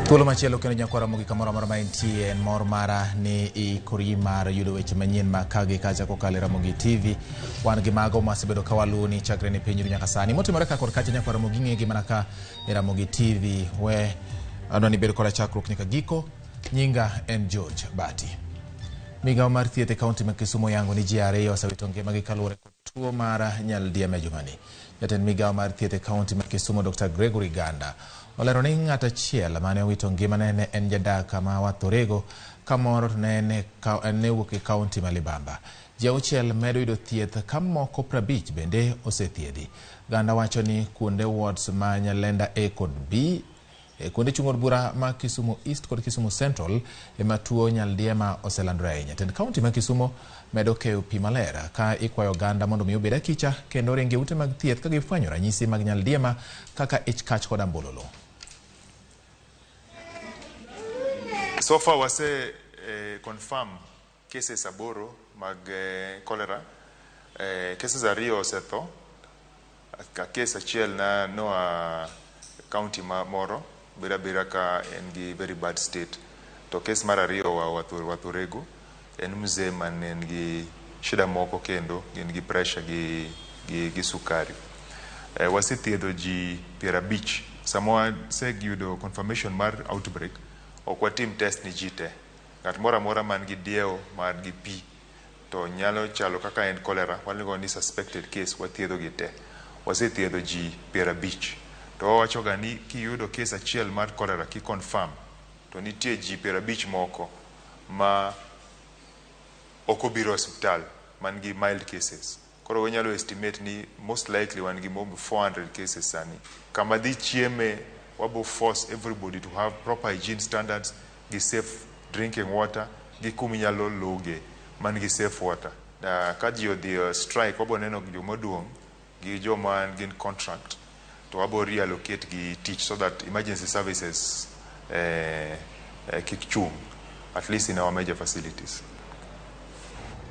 Thuolo machielo kendo nyakwa Ramogi kamoro amora ma entie en mor mara ni ikori mar yudo weche manyien ma kagi kacha kokalo Ramogi TV. Wan gi mago masebedo ka waluoni chakre ne piny nyaka sani. Motimore ka kod kacha nyakwa Ramogi ng'egi mana ka Ramogi TV. We adwani bedo koda chakruok nyaka giko. Nyinga en George Bati. Migawo mar thieth e kaunti ma Kisumu yango ni ji ariyo osewito ngimagi kaluwore kod tuo mar nyaldiema jumani. Jatend migawo mar thieth e kaunti ma Kisumu Dr. Gregory Ganda olero ni ng'at achiel mane owito ngimane ne en jadak ma Wathorego kamoro ne wuok e kaunti ma Libamba. Ji auchiel medo yudo thieth ka moko 50 bende osethiedhi. Ganda wacho ni kuonde wards ma Nyalenda A kod B kuonde chung od bura ma Kisumu East kod Kisumu Central ema tuo nyaldiema oselandore ahinya. Jatend kaunti ma Kisumu medo keyo pi maler ka ikwayo ganda mondo mi obed akicha kendo ringe ute mag thieth ka gifwenyo ranyisi mag nyaldiema kaka ich kach kod ambololo. So far wase confirm cases aboro mag cholera. Cases ariyo osetho. Ka case achiel na noa county moro bira ka en gi very bad state. To case mar ariyo wa Wathorego en mzee man en gi shida moko kendo gin gi pressure gi sukari. Wase thiedho ji 50. Samoa se yudo confirmation mar outbreak. Okwa team test ni jite. Ng'at mora mora man gi dieo man gi pi to nyalo chalo kaka en cholera. Waligo ni suspected case wathiedho gi te. Wase thiedho ji 50. To wacho ga ni kiyudo case achiel mar cholera ki confirm to nitie ji 50 moko ma okobiro hospital man gi mild cases. Koro wanyalo estimate ni most likely wan gi more 400 cases sani. Kama dhi chieme wabo force everybody to have proper hygiene standards, gi safe drinking water, gi kuminyalo loge man gi safe water. Ka ji odhi strike wabo neno joma duong' gi joma gin contract to wabo reallocate gi teach so that emergency services kik chung, at least in our major facilities.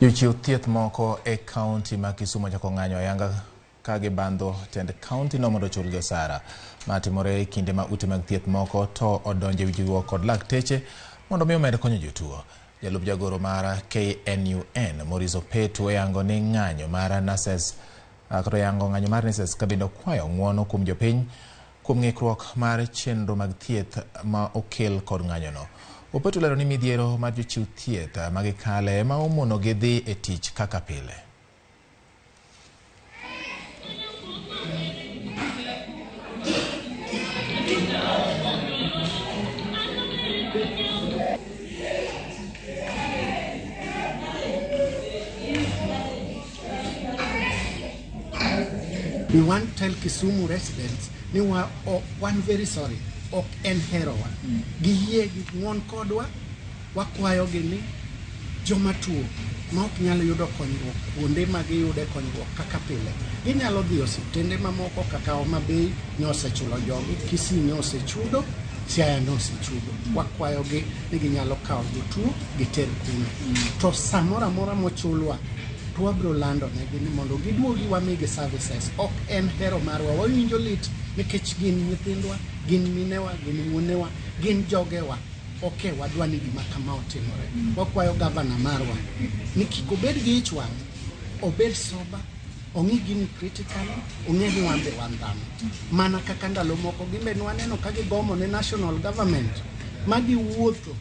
Jochiw thieth moko e kaunti ma Kisumu chako ng'anyo ayanga ka gibandho tend kaunti no mondo chulgi osara matimore e kinde ma ute mag thieth moko to odonje wijiruok kod lakteche mondo mi omed konyo jotuo. Jalup jagoro mar KNUN Morizo Petu yango ni ng'anyo mar nurses ka bende kwayo ng'uono kuom jopiny kuom ng'ikruok mar chenro mag thieth ma okel kod ng'anyono. Opetu lero ni midhiero mar jochiw thieth magikale ma omono gidhi e tich kaka pile. We want to tell Kisumu residents, one very sorry, ok en herowa. Giyie gi ng'uon kodwa, wakwayo gi ni joma tuo ma ok nyalo yudo konyruok kuonde ma giyude konyruok kaka pile. Ginyalo dhi osiptende mamoko kaka Homa Bay ne osechulo jogi, Kisii ne osechudo, Siaya ne osechudo. Wakwayo gi ni ginyalo kawo jotuo giter kuno. To samora mora mochulwa to wabro lando negi ni mondo giduogi wamigi services. Ok en hero marwa, wawinjo lit nikech gin nyithindwa, gin minewa, gin wuonewa, gin jogewa. Ok, wadwani gima kama otimore. Wakwayo gavana marwa ni kik obed gi ich wang', obed soba, ong'i gini critical, ong'e ni wan be wan dhano. Mana kaka ndalo moko gimbe nwaneno ka gigomo ne national government ma giwuotho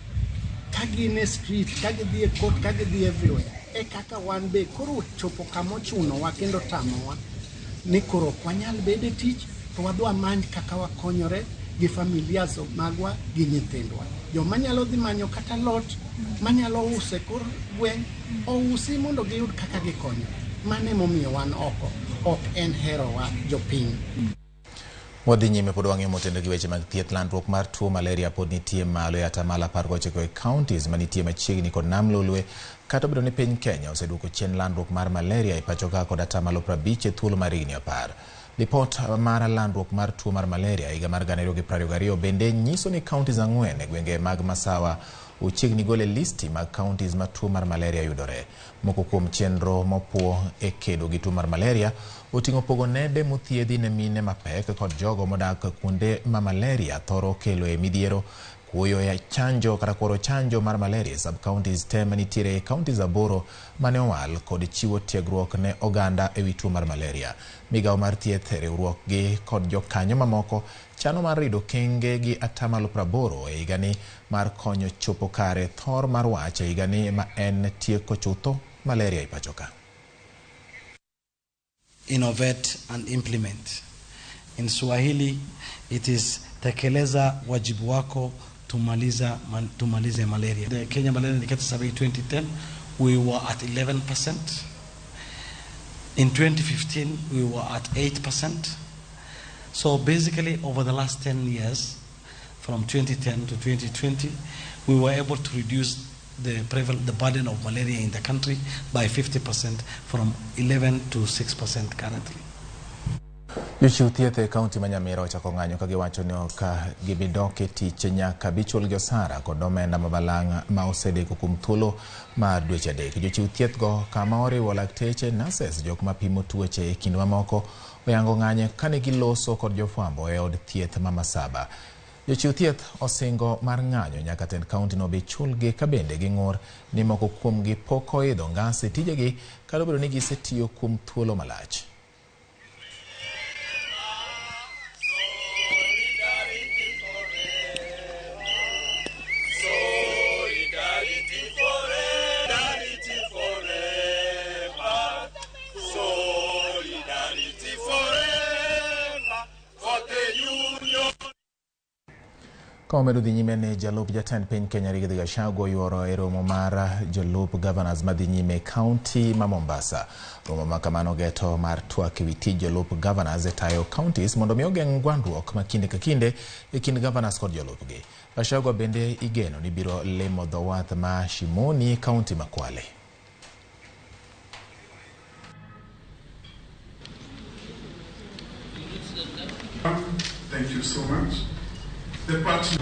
ka gin e street, ka gidhi e court, ka gidhi everywhere. E kaka wan be koro chopo kama ochunowa kendo tamowa ni koro ok wanyal bedo e tich, to wadwa many kaka wakonyore gi familia magwa gi nyithindwa. Joma nyalo dhi manyo kata lot manyalo use kor gweng' ousi mondo giyud kaka gikonyo. Mane momiyo wan oko, ok en herowa jopiny. Wadhi nyime pod wang'iyo motende gi weche mag thieth. Landruok mar tuo malaria pod nitie malo e atamalo 19 e counties manitie machiegni kod nam Lolwe. Kata obedo ni piny Kenya oseduoko chien landruok mar malaria e pacho ka kod atamalo 50 e thuolo mar higni 10. Lipot mar landruok mar tuo mar malaria higa mar 2022 bende nyiso ni counties 4 e gwenge mag Masawa ochiegni gole listi mag counties ma tuo mar malaria yudore. Moko kuom chenro mopuo e kedo gi tuo mar malaria oting'o pogo nede mothiedhi ne mine mapek kod jogo modak kuonde ma malaria thoro kelo e midhiero Huyo ya chanjo kata koro chanjo mar malaria sub-counties tema nitire counties aboro mane owal kod chiwo tiegruok ne oganda ewi tuo mar malaria. Migawo mar thieth riwruok gi kod jokanyo mamoko chano mar rido kenge gi 80% e higani mar konyo chopo kare thor mar wach e higani ma en tieko chutho malaria e pachoka. Innovate and implement. In Swahili, it is tekeleza wajibu wako tumalize malaria. The Kenya Malaria Indicator Survey 2010, we were at 11%. In 2015, we were at 8%. So basically, over the last 10 years, from 2010 to 2020, we were able to reduce the burden of malaria in the country by 50% from 11 to 6% currently. Jochiw thieth e kaunti ma Nyamira ochako ng'anyo ka giwacho ni ok gibidok e tich nyaka bichul gi osara kod omenda mabalang' ma osedeko kuom thuolo mar dweche adek. Jochiw thieth go kama oriwo lakteche, nurses, jok mapimo tuoche e kinde mamoko oyango ng'anyo kane giloso kod jofwambo e od thieth ma Masaba. Jochiw thieth osingo mar ng'anyo nyaka tend kaunti no bichulgi ka bende ging'ur ni moko kuomgi pok oidho ngas e tijegi kata obedo ni gisetiyo kuom thuolo malach. Komedo dhi nyime ne jalup jatend piny Kenya Rigathi Gachagua yuoro e romo mar jolup governors madhi nyime kaunti ma Mombasa. Romo ma kamano geto mar twak ewi tij jolup governors e tayo counties mondo mi ogeng' gwandruok ma kinde ka kinde e kind governors kod jolupgi. Gachagua bende igeno ni biro limo dho wath ma Shimoni kaunti ma Kwale. Thank you so much. The party.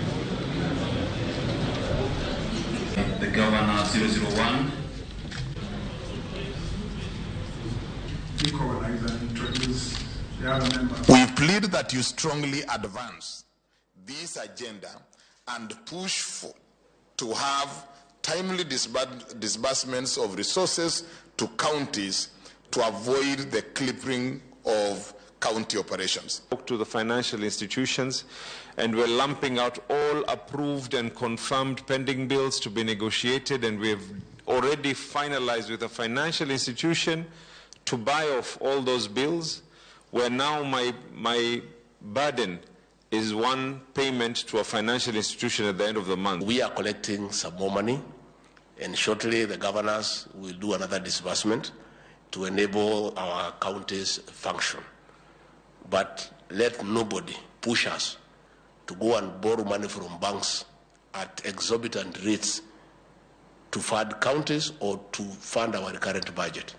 The governor 001. Introduce the other members. We plead that you strongly advance this agenda and push to have timely disbursements of resources to counties to avoid the clipping of county operations. To the financial institutions, and we're lumping out all approved and confirmed pending bills to be negotiated, and we have already finalized with a financial institution to buy off all those bills, where now my burden is one payment to a financial institution at the end of the month. We are collecting some more money, and shortly the governors will do another disbursement to enable our counties function. But let nobody push us to go and borrow money from banks at exorbitant rates to fund counties or to fund our current budget.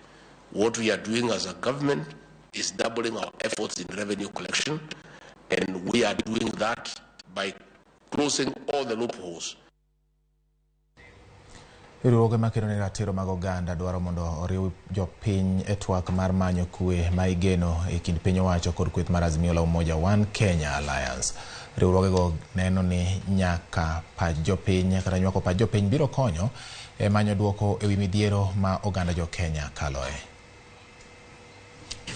What we are doing as a government is doubling our efforts in revenue collection, and we are doing that by closing all the loopholes. Riwruoge makelo ni ratiro mag oganda dwaro mondo oriw jopiny e twak mar manyo kwe ma igeno e kind piny owacho kod kweth mar Azimio la Umoja One Kenya Alliance. Riwruoge go neno ni nyaka pach jopiny kata nywako pach jopiny biro konyo e manyo duoko ewi midhiero ma oganda jo Kenya kaloe.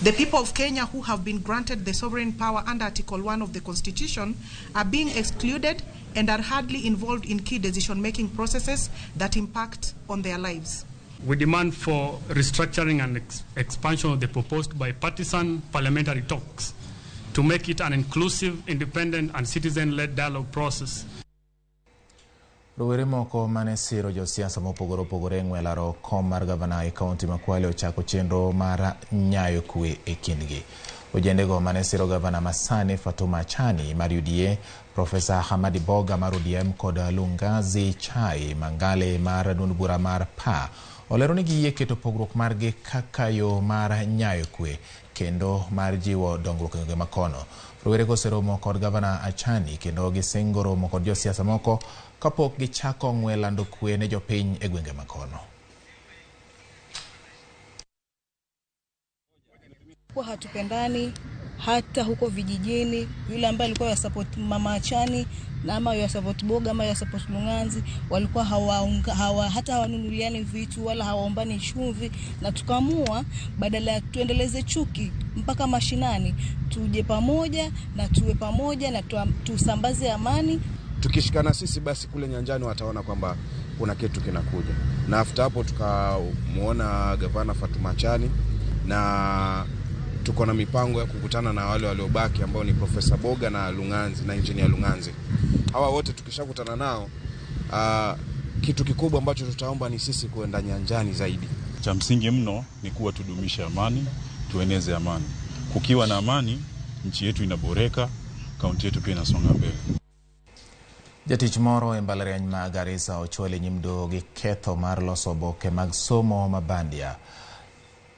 The people of Kenya who have been granted the sovereign power under Article 1 of the Constitution are being excluded and are hardly involved in key decision-making processes that impact on their lives. We demand for restructuring and expansion of the proposed bipartisan parliamentary talks to make it an inclusive, independent and citizen-led dialogue process. Rowere moko mane siro josiasa mopogore opogore ng'welaro kom mar gavana e kaunti ma Kwale ochako chenro mar nyayo kwe e kindgi. Ojendego mane siro gavana masani Fatuma Chani mar UDA, Profesa Hamadi Boga mar ODM kod Lungazi Chai Mangale mar duond bura mar PA olero ni giyie keto pogruok margi kaka yo mar nyayo kwe kendo mar jiwo dongruok e gwenge makono. Rowere go seromo kod gavana Achani kendo gisingo romo kod josiasa moko kapok gichako ng'welando kwe ne jopiny e gwenge makono. Kwa hatupendani, hata huko vijijini, yule ambaye alikuwa ya support Mama Achani na ama ya support Boga ama ya support Lunganzi, walikuwa hata hawanunuliani vitu wala hawaombani chumvi, na tukamua badala ya tuendeleze chuki mpaka mashinani, tuje pamoja na tuwe pamoja na tusambaze amani. Tukishikana sisi basi kule nyanjani wataona kwamba kuna kitu kinakuja. Na after hapo tukamuona Gavana Fatuma Achani, na tuko na mipango ya kukutana na wale waliobaki ambao ni Profesa Boga na Lunganzi na Engineer Lunganzi. Hawa wote tukishakutana nao, kitu kikubwa ambacho tutaomba ni sisi kuenda nyanjani zaidi. Cha msingi mno ni kuwa tudumishe amani, tueneze amani. Kukiwa na amani, nchi yetu inaboreka, kaunti yetu pia inasonga mbele. Jatich moro e mbalariany ma Garissa ochwele nyimdo gi ketho mar loso oboke mag somo mabandia.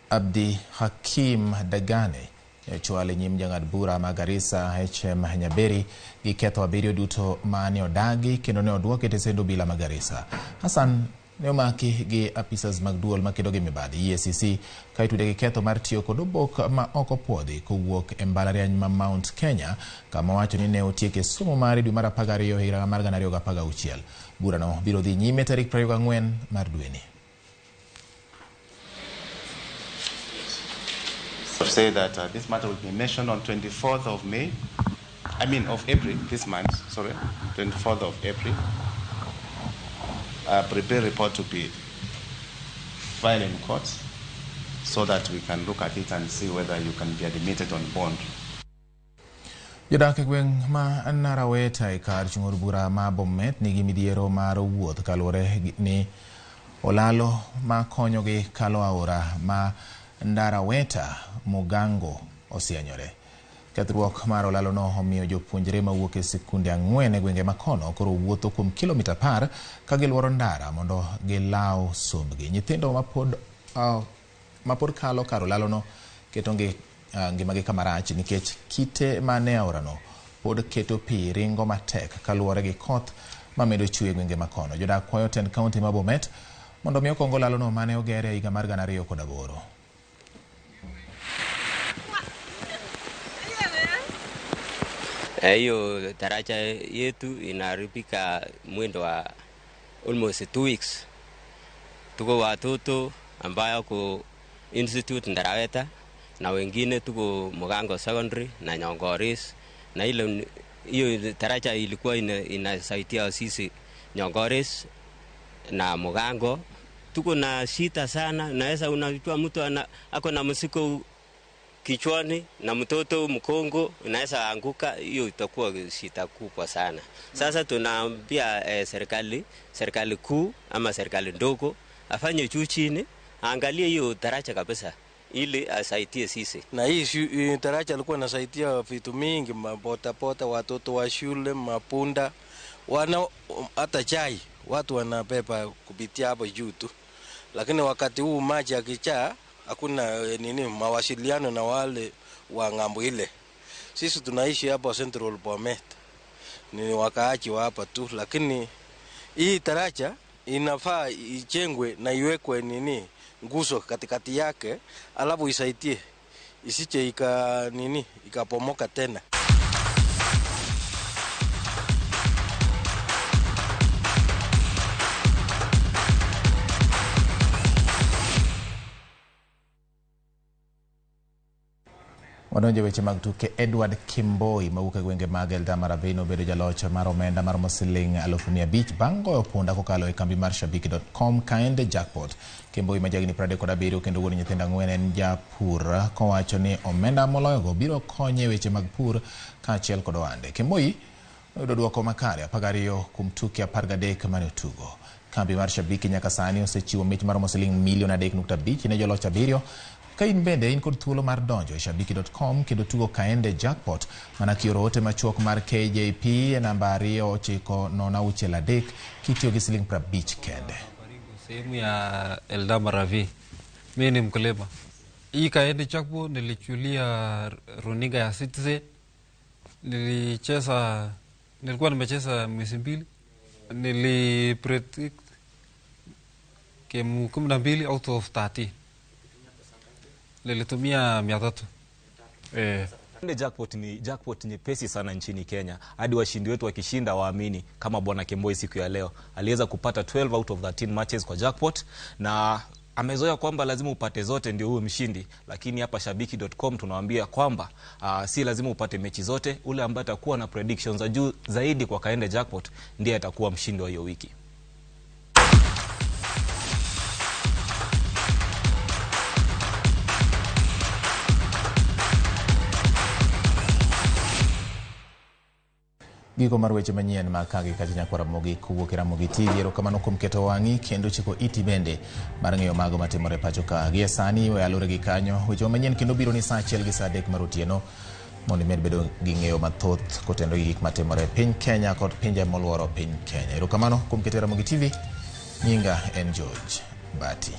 Abdi Hakim Dagane ochwale nyim jang'ad bura ma Garissa HM Nyaberi gi ketho 7 duto mane odagi kendo ne odwoke tesendo bila ma Garissa. Hassan ne omaki gi apisas mag duol makedo gi mibadhi EACC ka itude gi ketho mar tiyo kod obok ma oko puodhi kowuok e mbalariany ma Mount Kenya, kama wacho ni ne otieke somo mare dwe mar 12 higa mar 2016. Burano biro dhi nyime tarik 24 mar dweni. Say that this matter will be mentioned on 24th of April, this month, 24th of April. Prepare report to be filed in court so that we can look at it and see whether you can be admitted on bond. Jodak e gweng' ma Naraweta e kar chung'or bura ma Bomet nigi midhiero mar wuoth kaluwore ni olalo ma konyogi kalo aora ma Ndaraweta Mugango osienyore. Kethruok mar olalo no omiyo jopuonjre mawuok e sikunde 4 e gwenge makono koro wuotho kuom kilomita 10 ka giluoro ndara mondo gilaw sombgi. Nyithindo mapod kalo kar olalo no keto ngimagi kamarach nikech kite mane aorano pod keto pi ringo matek kaluwore gi koth mamedo chue gwenge makono. Jodak kwayo tend kaunti ma Bomet mondo mi okongo olalo no mane ogere higa mar 2008. Hiyo daraja yetu inaharibika mwendo wa almost 2 weeks. Tuko watoto ambayo ko Institute Ndaraweta na wengine tuko Mugango Secondary na Nyongoris, na hiyo daraja ilikuwa inasaidia sisi Nyongoris na Mugango. Tuko na shida sana, naweza unajua mtu ako na msiko kichwani na mtoto mkongo unaweza anguka, hiyo itakuwa shida kubwa sana. Sasa tunaambia serikali kuu ama serikali ndogo afanye juu chini, angalie hiyo daraja kabisa ili asaidie sisi. Na hii daraja alikuwa anasaidia vitu mingi, mabota watoto wa shule, mapunda, hata chai watu wanabeba kupitia hapo juu tu. Lakini wakati huu maji yakijaa hakuna mawasiliano na wale wa ngambo ile. Sisi tunaishi hapa Central Bomet, ni wakaaji wa hapa tu, lakini hii daraja inafaa ijengwe na iwekwe nguzo katikati yake, alafu isaidie isiche ikapomoka tena. Wadonje weche mag tuke. Edward Kimboi mawuok e gwenge mag Eldamarabino bedo jaloch mar omenda mar siling 500,000 bang' goyo punda kokalo e kambi mar shabiki.com kaende jackpot. Kimboi ma jagni 37 kendo wuon nyithindo 4 en japur kowacho ni omenda moloyogo biro konye weche mag pur kaachiel kod ohande. Kimboi oyudo duoko makare 12 kuom tuke 13 mane otugo. Kambi mar shabiki nyaka sani osechiwo mich mar siling milion 3.5 ne joloch 7. Ka in bende in kod thuolo mar donjo e shabiki.com kendo tugo kaende jackpot, mana kioro ote machuok mar KJP e namba 29063 kitiyo gi siling 50 kende. Sehemu ya Eldamaravi. Mimi ni mkulima. Hii kaende jackpot nilichulia runinga ya Citizen. Nilikuwa nimecheza mwezi 2. Nilipredict game 12 out of 30. Nilitumia 300. Jackpot nyepesi sana nchini Kenya. Hadi washindi wetu wakishinda waamini, kama Bwana Kemboi siku ya leo aliweza kupata 12 out of 13 matches kwa jackpot, na amezoea kwamba lazima upate zote ndio uwe mshindi. Lakini hapa shabiki.com tunawaambia kwamba si lazima upate mechi zote. Ule ambaye atakuwa na predictions za juu zaidi kwa kaende jackpot ndiye atakuwa mshindi wa hiyo wiki. Giko mar weche manyien ma kagi kajinya kwa Ramogi kuwuok Ramogi TV. Erokamano kuom keto wang'i kendo chiko iti bende mar ng'eyo mago matimore pacho ka. Gie sani we alure gi kanyo weche manyien kendo biro ni saa 1 gi saa 3 mar otieno mondo imed bedo gi ng'eyo mathoth kotendo gi gik matimore piny Kenya kod pinje moluoro piny Kenya. Erokamano kuom keto Ramogi TV. Nyinga en George Bati.